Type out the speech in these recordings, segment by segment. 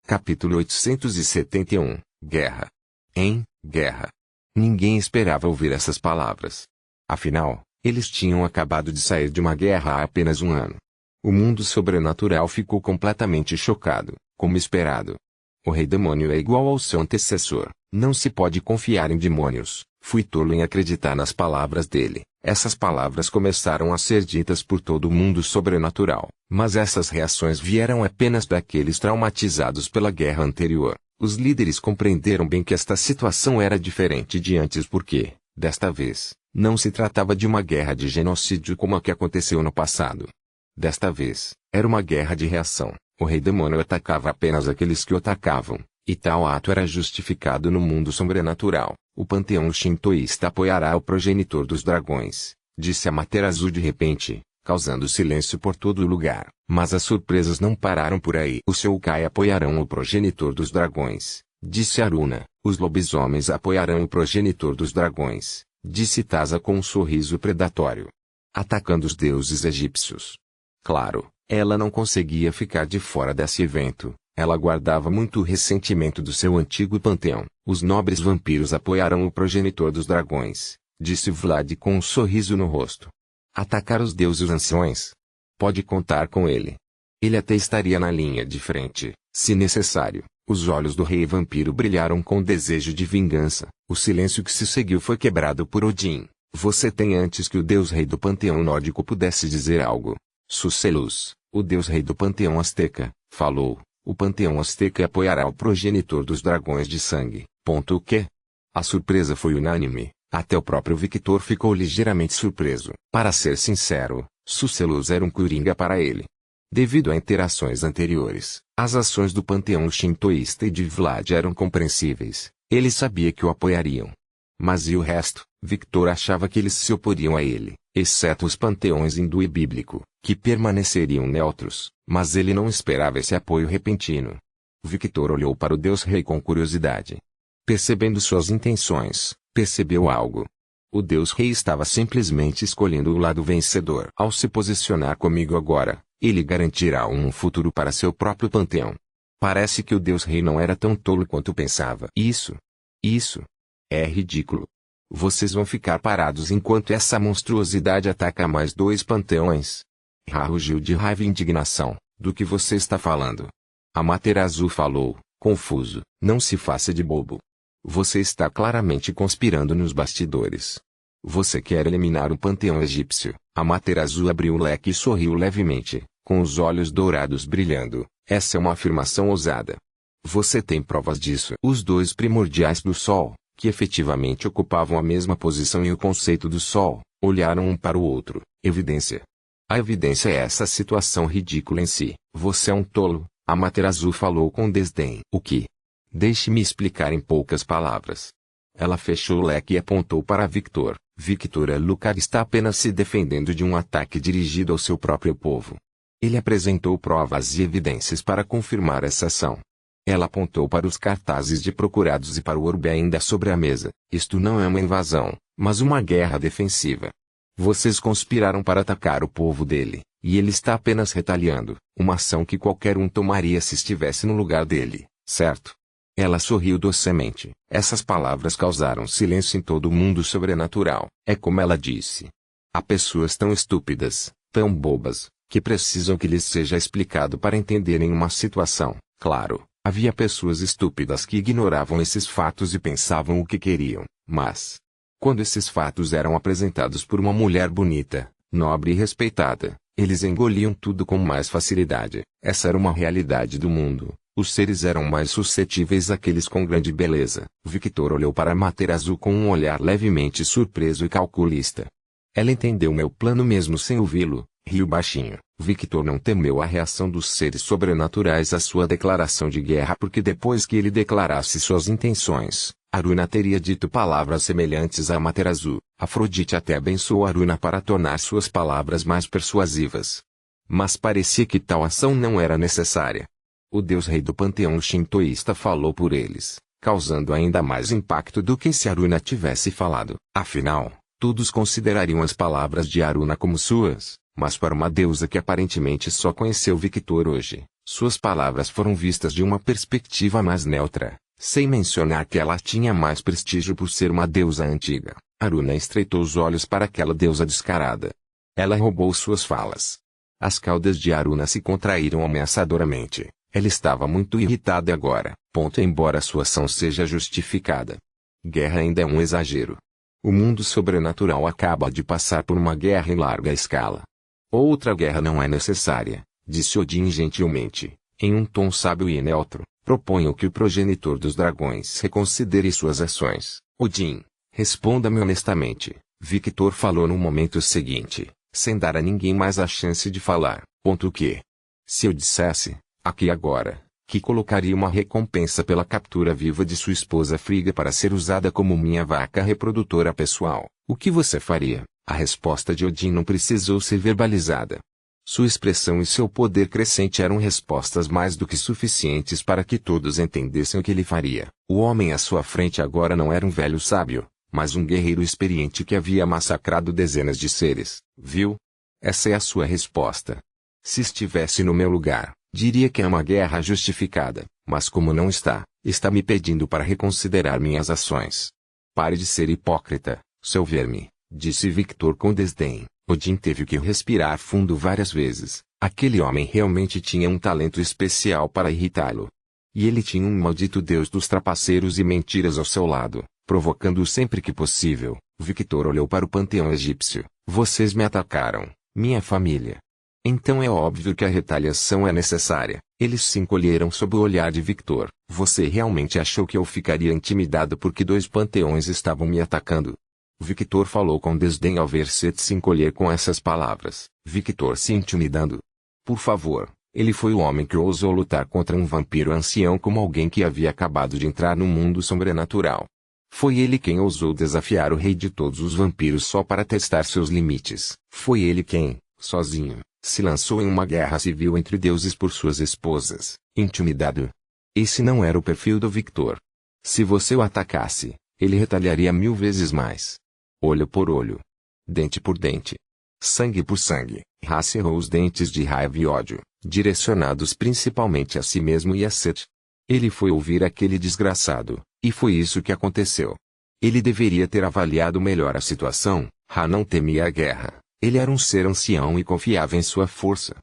Capítulo 871 Guerra. Guerra. Ninguém esperava ouvir essas palavras. Afinal, eles tinham acabado de sair de uma guerra há apenas um ano. O mundo sobrenatural ficou completamente chocado, como esperado. O rei demônio é igual ao seu antecessor, não se pode confiar em demônios. Fui tolo em acreditar nas palavras dele. Essas palavras começaram a ser ditas por todo o mundo sobrenatural, mas essas reações vieram apenas daqueles traumatizados pela guerra anterior. Os líderes compreenderam bem que esta situação era diferente de antes porque, desta vez, não se tratava de uma guerra de genocídio como a que aconteceu no passado. Desta vez, era uma guerra de reação. O rei demônio atacava apenas aqueles que o atacavam, e tal ato era justificado no mundo sobrenatural. O panteão shintoísta apoiará o progenitor dos dragões, disse Amaterasu de repente, causando silêncio por todo o lugar. Mas as surpresas não pararam por aí. Os Shoukai apoiarão o progenitor dos dragões, disse Aruna. Os lobisomens apoiarão o progenitor dos dragões, disse Tasa com um sorriso predatório. Atacando os deuses egípcios. Claro, ela não conseguia ficar de fora desse evento. Ela guardava muito ressentimento do seu antigo panteão. Os nobres vampiros apoiarão o progenitor dos dragões, disse Vlad com um sorriso no rosto. Atacar os deuses anciões? Pode contar com ele. Ele até estaria na linha de frente, se necessário. Os olhos do rei vampiro brilharam com desejo de vingança. O silêncio que se seguiu foi quebrado por Odin. Você tem antes que o deus rei do panteão nórdico pudesse dizer algo. Sucelus, o deus rei do panteão azteca, falou. O panteão azteca apoiará o progenitor dos dragões de sangue. O quê? A surpresa foi unânime. Até o próprio Victor ficou ligeiramente surpreso. Para ser sincero, Sucelus era um coringa para ele. Devido a interações anteriores, as ações do panteão shintoísta e de Vlad eram compreensíveis. Ele sabia que o apoiariam. Mas e o resto? Victor achava que eles se oporiam a ele, exceto os panteões hindu e bíblico, que permaneceriam neutros, mas ele não esperava esse apoio repentino. Victor olhou para o deus rei com curiosidade. Percebendo suas intenções, percebeu algo. O deus rei estava simplesmente escolhendo o lado vencedor. Ao se posicionar comigo agora, ele garantirá um futuro para seu próprio panteão. Parece que o deus rei não era tão tolo quanto pensava. Isso é ridículo. Vocês vão ficar parados enquanto essa monstruosidade ataca mais dois panteões. Ra rugiu de raiva e indignação. Do que você está falando? Amaterasu falou, confuso. Não se faça de bobo. Você está claramente conspirando nos bastidores. Você quer eliminar o panteão egípcio. Amaterasu abriu o leque e sorriu levemente, com os olhos dourados brilhando. Essa é uma afirmação ousada. Você tem provas disso? Os dois primordiais do Sol, que efetivamente ocupavam a mesma posição e o conceito do Sol, olharam um para o outro. Evidência. A evidência é essa situação ridícula em si. Você é um tolo, Amaterasu falou com desdém. O que? Deixe-me explicar em poucas palavras. Ela fechou o leque e apontou para Victor. Victor Alucard está apenas se defendendo de um ataque dirigido ao seu próprio povo. Ele apresentou provas e evidências para confirmar essa ação. Ela apontou para os cartazes de procurados e para o orbe ainda sobre a mesa. Isto não é uma invasão, mas uma guerra defensiva. Vocês conspiraram para atacar o povo dele, e ele está apenas retaliando. Uma ação que qualquer um tomaria se estivesse no lugar dele, certo? Ela sorriu docemente. Essas palavras causaram silêncio em todo o mundo sobrenatural. É como ela disse. Há pessoas tão estúpidas, tão bobas, que precisam que lhes seja explicado para entenderem uma situação. Claro, havia pessoas estúpidas que ignoravam esses fatos e pensavam o que queriam, mas, quando esses fatos eram apresentados por uma mulher bonita, nobre e respeitada, eles engoliam tudo com mais facilidade. Essa era uma realidade do mundo. Os seres eram mais suscetíveis àqueles com grande beleza. Victor olhou para Amaterasu com um olhar levemente surpreso e calculista. Ela entendeu meu plano mesmo sem ouvi-lo, riu baixinho. Victor não temeu a reação dos seres sobrenaturais à sua declaração de guerra porque depois que ele declarasse suas intenções, Aruna teria dito palavras semelhantes a Amaterasu. Afrodite até abençoou Aruna para tornar suas palavras mais persuasivas. Mas parecia que tal ação não era necessária. O deus rei do panteão shintoísta falou por eles, causando ainda mais impacto do que se Aruna tivesse falado. Afinal, todos considerariam as palavras de Aruna como suas, mas para uma deusa que aparentemente só conheceu Victor hoje, Suas palavras foram vistas de uma perspectiva mais neutra, sem mencionar que ela tinha mais prestígio por ser uma deusa antiga. Aruna estreitou os olhos para aquela deusa descarada. Ela roubou suas falas. As caudas de Aruna se contraíram ameaçadoramente. Ela estava muito irritada agora. Embora sua ação seja justificada. Guerra ainda é um exagero. O mundo sobrenatural acaba de passar por uma guerra em larga escala. Outra guerra não é necessária, disse Odin gentilmente, em um tom sábio e neutro. Proponho que o progenitor dos dragões reconsidere suas ações. Odin, responda-me honestamente. Victor falou no momento seguinte, sem dar a ninguém mais a chance de falar. O quê? Se eu dissesse, aqui agora, que colocaria uma recompensa pela captura viva de sua esposa Frigga para ser usada como minha vaca reprodutora pessoal, o que você faria? A resposta de Odin não precisou ser verbalizada. Sua expressão e seu poder crescente eram respostas mais do que suficientes para que todos entendessem o que ele faria. O homem à sua frente agora não era um velho sábio, mas um guerreiro experiente que havia massacrado dezenas de seres. Viu? Essa é a sua resposta. Se estivesse no meu lugar, diria que é uma guerra justificada, mas como não está, está me pedindo para reconsiderar minhas ações. Pare de ser hipócrita, seu verme, disse Victor com desdém. Odin teve que respirar fundo várias vezes. Aquele homem realmente tinha um talento especial para irritá-lo. E ele tinha um maldito deus dos trapaceiros e mentiras ao seu lado, provocando-o sempre que possível. Victor olhou para o panteão egípcio. Vocês me atacaram, minha família. Então é óbvio que a retaliação é necessária. Eles se encolheram sob o olhar de Victor. Você realmente achou que eu ficaria intimidado porque 2 panteões estavam me atacando? Victor falou com desdém ao ver Seth se encolher com essas palavras. Victor se intimidando. Por favor, ele foi o homem que ousou lutar contra um vampiro ancião como alguém que havia acabado de entrar no mundo sobrenatural. Foi ele quem ousou desafiar o rei de todos os vampiros só para testar seus limites. Foi ele quem, sozinho, se lançou em uma guerra civil entre deuses por suas esposas. Intimidado. Esse não era o perfil do Victor. Se você o atacasse, ele retaliaria 1000 vezes mais. Olho por olho. Dente por dente. Sangue por sangue. Cerrou os dentes de raiva e ódio, direcionados principalmente a si mesmo e a Seth. Ele foi ouvir aquele desgraçado, e foi isso que aconteceu. Ele deveria ter avaliado melhor a situação. Ra não temia a guerra. Ele era um ser ancião e confiava em sua força.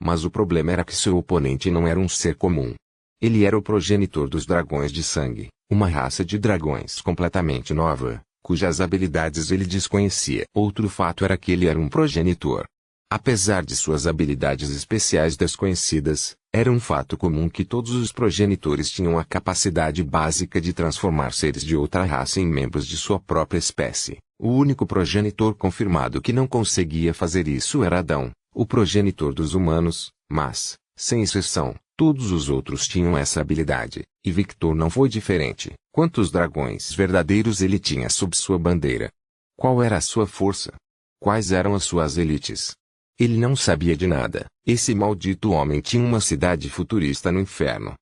Mas o problema era que seu oponente não era um ser comum. Ele era o progenitor dos dragões de sangue, uma raça de dragões completamente nova, cujas habilidades ele desconhecia. Outro fato era que ele era um progenitor. Apesar de suas habilidades especiais desconhecidas, era um fato comum que todos os progenitores tinham a capacidade básica de transformar seres de outra raça em membros de sua própria espécie. O único progenitor confirmado que não conseguia fazer isso era Adão, o progenitor dos humanos, mas, sem exceção, todos os outros tinham essa habilidade, e Victor não foi diferente. Quantos dragões verdadeiros ele tinha sob sua bandeira? Qual era a sua força? Quais eram as suas elites? Ele não sabia de nada. Esse maldito homem tinha uma cidade futurista no inferno.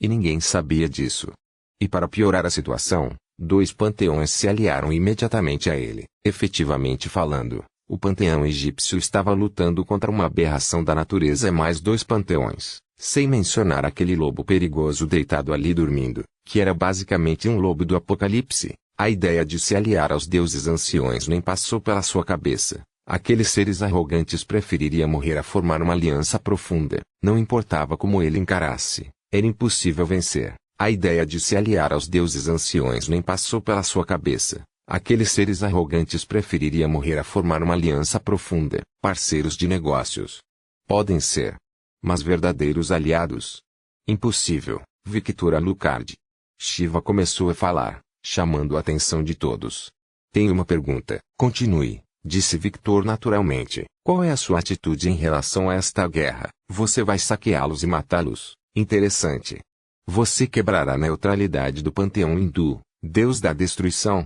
E ninguém sabia disso. E para piorar a situação, 2 panteões se aliaram imediatamente a ele. Efetivamente falando, o panteão egípcio estava lutando contra uma aberração da natureza e mais 2 panteões, sem mencionar aquele lobo perigoso deitado ali dormindo, que era basicamente um lobo do apocalipse. A ideia de se aliar aos deuses anciões nem passou pela sua cabeça. Aqueles seres arrogantes prefeririam morrer a formar uma aliança profunda. Não importava como ele encarasse, era impossível vencer. A ideia de se aliar aos deuses anciões nem passou pela sua cabeça. Aqueles seres arrogantes prefeririam morrer a formar uma aliança profunda. Parceiros de negócios. Podem ser. Mas verdadeiros aliados? Impossível. Victor Alucard. Shiva começou a falar, chamando a atenção de todos. Tenho uma pergunta. Continue, disse Victor naturalmente. Qual é a sua atitude em relação a esta guerra? Você vai saqueá-los e matá-los? Interessante. Você quebrará a neutralidade do panteão hindu, deus da destruição?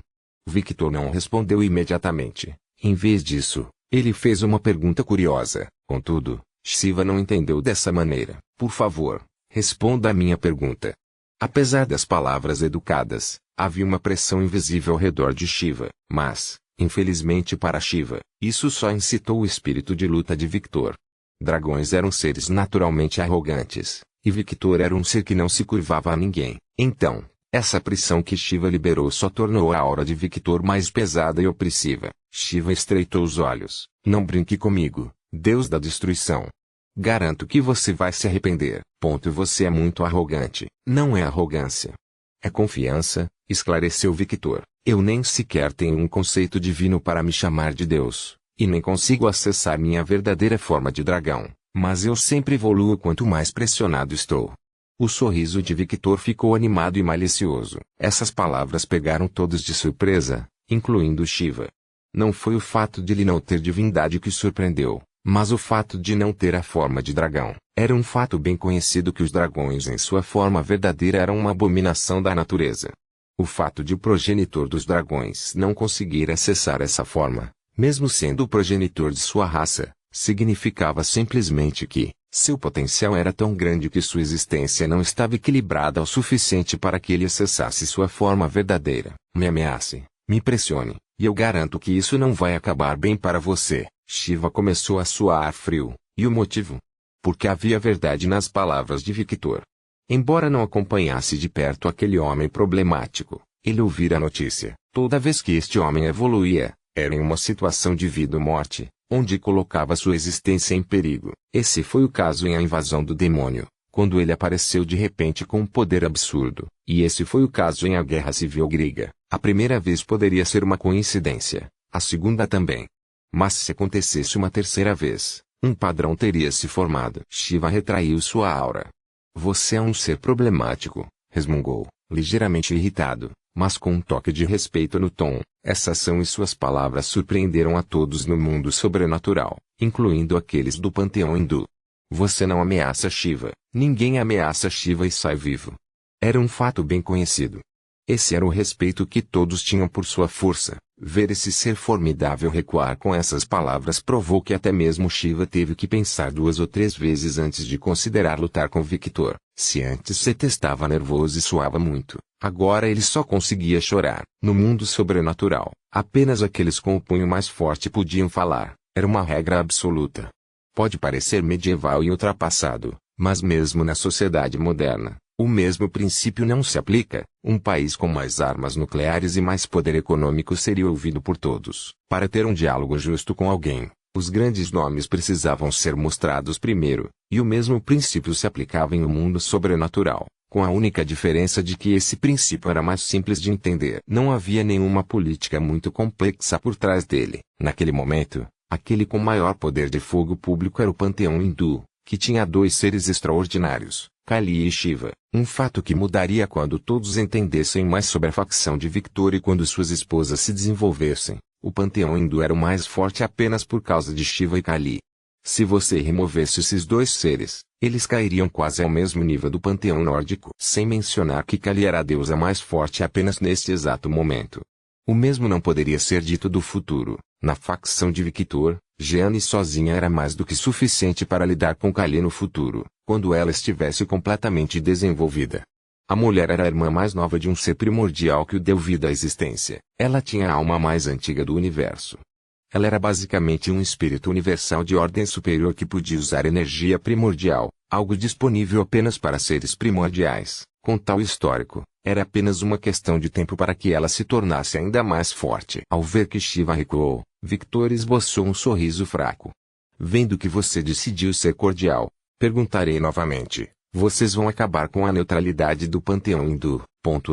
Victor não respondeu imediatamente. Em vez disso, ele fez uma pergunta curiosa. Contudo, Shiva não entendeu dessa maneira. Por favor, responda a minha pergunta. Apesar das palavras educadas, havia uma pressão invisível ao redor de Shiva, mas, infelizmente para Shiva, isso só incitou o espírito de luta de Victor. Dragões eram seres naturalmente arrogantes, e Victor era um ser que não se curvava a ninguém. Então, essa pressão que Shiva liberou só tornou a aura de Victor mais pesada e opressiva. Shiva estreitou os olhos. Não brinque comigo, Deus da destruição. Garanto que você vai se arrepender. Você é muito arrogante. Não é arrogância. É confiança, esclareceu Victor. Eu nem sequer tenho um conceito divino para me chamar de Deus, e nem consigo acessar minha verdadeira forma de dragão, mas eu sempre evoluo quanto mais pressionado estou. O sorriso de Victor ficou animado e malicioso. Essas palavras pegaram todos de surpresa, incluindo Shiva. Não foi o fato de ele não ter divindade que surpreendeu, mas o fato de não ter a forma de dragão. Era um fato bem conhecido que os dragões em sua forma verdadeira eram uma abominação da natureza. O fato de o progenitor dos dragões não conseguir acessar essa forma, mesmo sendo o progenitor de sua raça, significava simplesmente que seu potencial era tão grande que sua existência não estava equilibrada o suficiente para que ele acessasse sua forma verdadeira. Me ameace, me pressione, e eu garanto que isso não vai acabar bem para você. Shiva começou a suar frio. E o motivo? Porque havia verdade nas palavras de Victor. Embora não acompanhasse de perto aquele homem problemático, ele ouvira a notícia. Toda vez que este homem evoluía, era em uma situação de vida ou morte, onde colocava sua existência em perigo. Esse foi o caso em A Invasão do Demônio, quando ele apareceu de repente com um poder absurdo. E esse foi o caso em A Guerra Civil Grega. A primeira vez poderia ser uma coincidência, a segunda também. Mas se acontecesse uma terceira vez, um padrão teria se formado. Shiva retraiu sua aura. Você é um ser problemático, resmungou, ligeiramente irritado, mas com um toque de respeito no tom. Essa ação e suas palavras surpreenderam a todos no mundo sobrenatural, incluindo aqueles do panteão hindu. Você não ameaça Shiva, ninguém ameaça Shiva e sai vivo. Era um fato bem conhecido. Esse era o respeito que todos tinham por sua força. Ver esse ser formidável recuar com essas palavras provou que até mesmo Shiva teve que pensar 2 ou 3 vezes antes de considerar lutar com Victor. Se antes Seth estava nervoso e suava muito, agora ele só conseguia chorar. No mundo sobrenatural, apenas aqueles com o punho mais forte podiam falar. Era uma regra absoluta. Pode parecer medieval e ultrapassado, mas mesmo na sociedade moderna, o mesmo princípio não se aplica. Um país com mais armas nucleares e mais poder econômico seria ouvido por todos. Para ter um diálogo justo com alguém, os grandes nomes precisavam ser mostrados primeiro, e o mesmo princípio se aplicava em um mundo sobrenatural, com a única diferença de que esse princípio era mais simples de entender. Não havia nenhuma política muito complexa por trás dele. Naquele momento, aquele com maior poder de fogo público era o panteão hindu, que tinha 2 seres extraordinários, Kali e Shiva. Um fato que mudaria quando todos entendessem mais sobre a facção de Victor e quando suas esposas se desenvolvessem. O panteão hindu era o mais forte apenas por causa de Shiva e Kali. Se você removesse esses 2 seres, eles cairiam quase ao mesmo nível do panteão nórdico. Sem mencionar que Kali era a deusa mais forte apenas neste exato momento. O mesmo não poderia ser dito do futuro. Na facção de Victor, Jeanne sozinha era mais do que suficiente para lidar com Kali no futuro, quando ela estivesse completamente desenvolvida. A mulher era a irmã mais nova de um ser primordial que o deu vida à existência. Ela tinha a alma mais antiga do universo. Ela era basicamente um espírito universal de ordem superior que podia usar energia primordial, algo disponível apenas para seres primordiais. Com tal histórico, era apenas uma questão de tempo para que ela se tornasse ainda mais forte. Ao ver que Shiva recuou, Victor esboçou um sorriso fraco. Vendo que você decidiu ser cordial, perguntarei novamente. Vocês vão acabar com a neutralidade do panteão hindu?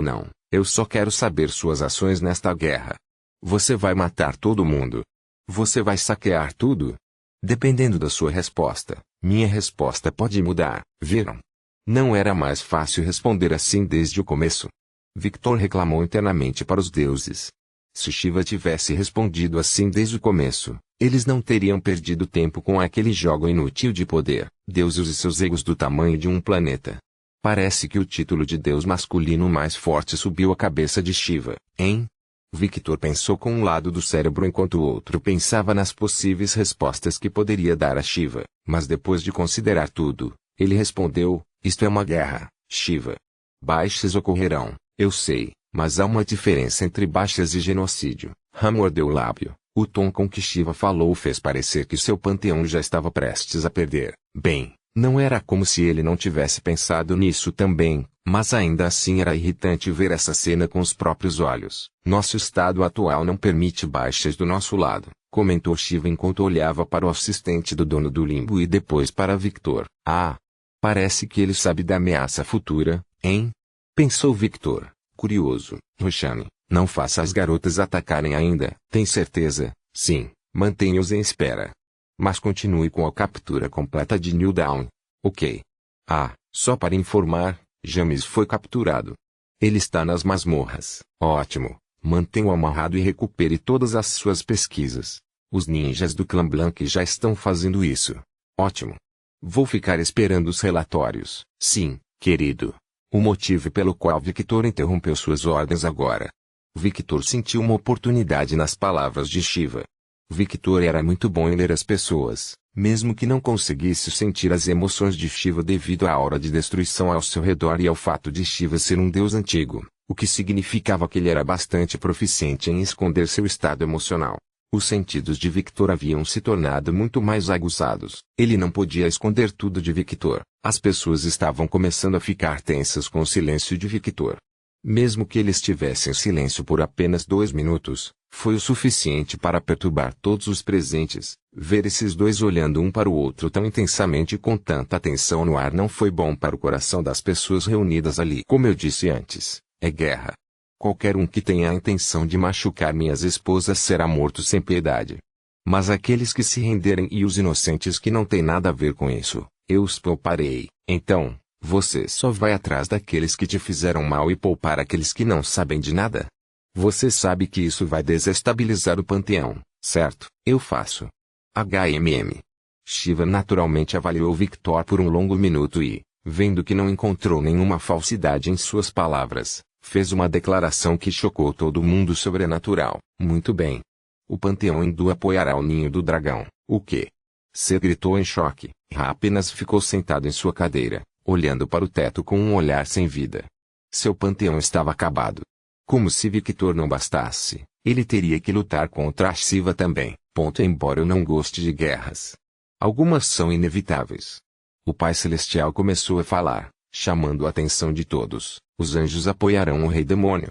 Não. Eu só quero saber suas ações nesta guerra. Você vai matar todo mundo? Você vai saquear tudo? Dependendo da sua resposta, minha resposta pode mudar. Viram? Não era mais fácil responder assim desde o começo? Victor reclamou internamente para os deuses. Se Shiva tivesse respondido assim desde o começo, eles não teriam perdido tempo com aquele jogo inútil de poder. Deuses e seus egos do tamanho de um planeta. Parece que o título de deus masculino mais forte subiu à cabeça de Shiva, hein? Victor pensou com um lado do cérebro enquanto o outro pensava nas possíveis respostas que poderia dar a Shiva. Mas depois de considerar tudo, ele respondeu, isto é uma guerra, Shiva. Baixas ocorrerão, eu sei, mas há uma diferença entre baixas e genocídio. Ram mordeu o lábio. O tom com que Shiva falou fez parecer que seu panteão já estava prestes a perder. Bem, não era como se ele não tivesse pensado nisso também, mas ainda assim era irritante ver essa cena com os próprios olhos. Nosso estado atual não permite baixas do nosso lado, comentou Shiva enquanto olhava para o assistente do dono do limbo e depois para Victor. Ah, parece que ele sabe da ameaça futura, hein? Pensou Victor, curioso. Roshani, não faça as garotas atacarem ainda. Tem certeza? Sim, mantenha-os em espera. Mas continue com a captura completa de New Dawn. Ok. Ah, só para informar, James foi capturado. Ele está nas masmorras. Ótimo. Mantenha-o amarrado e recupere todas as suas pesquisas. Os ninjas do clã Blanc já estão fazendo isso. Ótimo. Vou ficar esperando os relatórios. Sim, querido. O motivo pelo qual Victor interrompeu suas ordens agora. Victor sentiu uma oportunidade nas palavras de Shiva. Victor era muito bom em ler as pessoas, mesmo que não conseguisse sentir as emoções de Shiva devido à aura de destruição ao seu redor e ao fato de Shiva ser um deus antigo, o que significava que ele era bastante proficiente em esconder seu estado emocional. Os sentidos de Victor haviam se tornado muito mais aguçados. Ele não podia esconder tudo de Victor. As pessoas estavam começando a ficar tensas com o silêncio de Victor. Mesmo que ele estivesse em silêncio por apenas 2 minutos, foi o suficiente para perturbar todos os presentes. Ver esses dois olhando um para o outro tão intensamente e com tanta atenção no ar não foi bom para o coração das pessoas reunidas ali. Como eu disse antes, é guerra. Qualquer um que tenha a intenção de machucar minhas esposas será morto sem piedade. Mas aqueles que se renderem e os inocentes que não têm nada a ver com isso, eu os pouparei. Então, você só vai atrás daqueles que te fizeram mal e poupar aqueles que não sabem de nada? Você sabe que isso vai desestabilizar o panteão, certo? Eu faço. HMM. Shiva naturalmente avaliou Victor por um longo minuto e, vendo que não encontrou nenhuma falsidade em suas palavras, fez uma declaração que chocou todo mundo sobrenatural. Muito bem. O panteão hindu apoiará o ninho do dragão. O quê? C gritou em choque. Ra apenas ficou sentado em sua cadeira, olhando para o teto com um olhar sem vida. Seu panteão estava acabado. Como se Victor não bastasse, ele teria que lutar contra Shiva também. Embora eu não goste de guerras, algumas são inevitáveis. O Pai Celestial começou a falar, chamando a atenção de todos. Os anjos apoiarão o Rei Demônio.